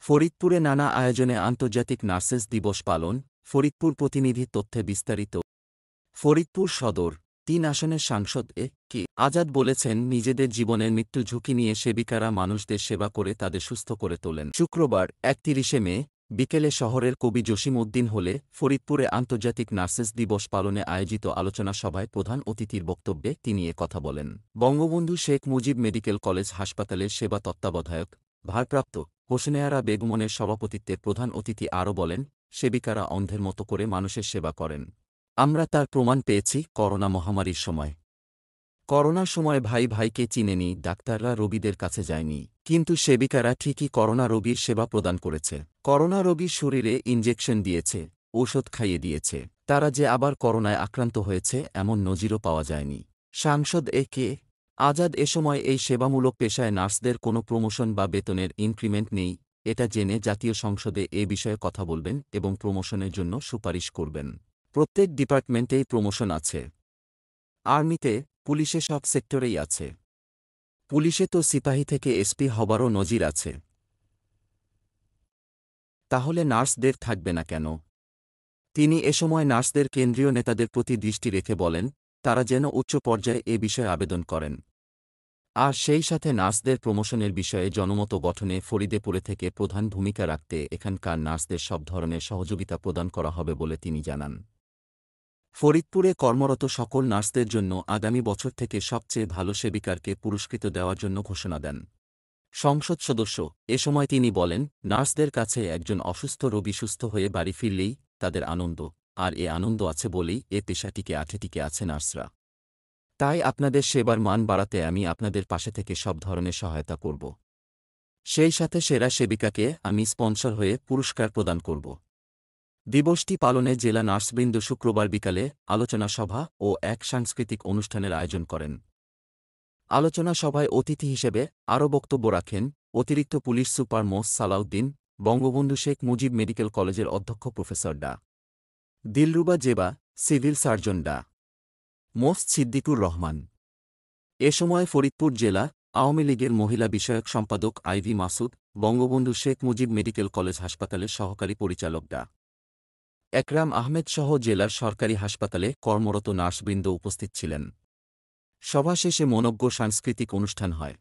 ফরিদপুরে নানা আয়োজনে আন্তর্জাতিক নার্সেস দিবস পালন। ফরিদপুর প্রতিনিধি তথ্যে বিস্তারিত। ফরিদপুর সদর ৩ আসনের সাংসদ কে আজাদ বলেছেন, নিজেদের জীবনের মৃত্যু ঝুঁকি নিয়ে সেবিকারা মানুষদের সেবা করে তাদের সুস্থ করে তোলেন। শুক্রবার ৩১শে মে বিকেলে শহরের কবি জসিম উদ্দিন হলে ফরিদপুরে আন্তর্জাতিক নার্সেস দিবস পালনে আয়োজিত আলোচনা সভায় প্রধান অতিথির বক্তব্যে তিনি কথা বলেন। বঙ্গবন্ধু শেখ মুজিব মেডিকেল কলেজ হাসপাতালের সেবা তত্ত্বাবধায়ক ভারপ্রাপ্ত হোসনেয়ারা বেগমনের সভাপতিত্বে প্রধান অতিথি আরও বলেন, সেবিকারা অন্ধের মতো করে মানুষের সেবা করেন। আমরা তার প্রমাণ পেয়েছি করোনা মহামারীর সময়। করোনার সময় ভাই ভাইকে চিনেনি, ডাক্তাররা রোগীদের কাছে যায়নি, কিন্তু সেবিকারা ঠিকই করোনা রোগীর সেবা প্রদান করেছে। করোনা রোগীর শরীরে ইনজেকশন দিয়েছে, ঔষধ খাইয়ে দিয়েছে। তারা যে আবার করোনায় আক্রান্ত হয়েছে এমন নজিরও পাওয়া যায়নি। সাংসদ কে আজাদ এ সময় এই সেবামূলক পেশায় নার্সদের কোনো প্রমোশন বা বেতনের ইনক্রিমেন্ট নেই এটা জেনে জাতীয় সংসদে এ বিষয়ে কথা বলবেন এবং প্রমোশনের জন্য সুপারিশ করবেন। প্রত্যেক ডিপার্টমেন্টেই প্রমোশন আছে। আর্মিতে, পুলিশে, সব সেক্টরেই আছে। পুলিশে তো সিপাহী থেকে এসপি হবারও নজির আছে। তাহলে নার্সদের থাকবে না কেন? তিনি এ সময় নার্সদের কেন্দ্রীয় নেতাদের প্রতি দৃষ্টি রেখে বলেন, তারা যেন উচ্চ পর্যায়ে এ বিষয়ে আবেদন করেন। আর সেই সাথে নার্সদের প্রমোশনের বিষয়ে জনমত গঠনে ফরিদপুরে থেকে প্রধান ভূমিকা রাখতে এখানকার নার্সদের সব ধরনের সহযোগিতা প্রদান করা হবে বলে তিনি জানান। ফরিদপুরে কর্মরত সকল নার্সদের জন্য আগামী বছর থেকে সবচেয়ে ভালো সেবিকারকে পুরস্কৃত দেওয়ার জন্য ঘোষণা দেন সংসদ সদস্য। এ সময় তিনি বলেন, নার্সদের কাছে একজন অসুস্থ রোগী সুস্থ হয়ে বাড়ি ফিরলেই তাদের আনন্দ, আর এ আনন্দ আছে বলেই এ পেশাটিকে টিকে আছে নার্সরা। তাই আপনাদের সেবার মান বাড়াতে আমি আপনাদের পাশে থেকে সব ধরনের সহায়তা করব। সেই সাথে সেরা সেবিকাকে আমি স্পন্সর হয়ে পুরস্কার প্রদান করব। দিবসটি পালনে জেলা নার্সবৃন্দ শুক্রবার বিকালে আলোচনা সভা ও এক সাংস্কৃতিক অনুষ্ঠানের আয়োজন করেন। আলোচনা সভায় অতিথি হিসেবে আরও বক্তব্য রাখেন অতিরিক্ত পুলিশ সুপার মোস সালাউদ্দিন, বঙ্গবন্ধু শেখ মুজিব মেডিকেল কলেজের অধ্যক্ষ প্রফেসর ডা. দিলরুবা জেবা, সিভিল সার্জন ডা. মোস সিদ্দিকুর রহমান। এ সময় ফরিদপুর জেলা আওয়ামী লীগের মহিলা বিষয়ক সম্পাদক আইভি মাসুদ, বঙ্গবন্ধু শেখ মুজিব মেডিকেল কলেজ হাসপাতালের সহকারী পরিচালক ডা. একরাম আহমেদ সহ জেলার সরকারি হাসপাতালে কর্মরত নার্সবৃন্দ উপস্থিত ছিলেন। সভা শেষে মনোজ্ঞ সাংস্কৃতিক অনুষ্ঠান হয়।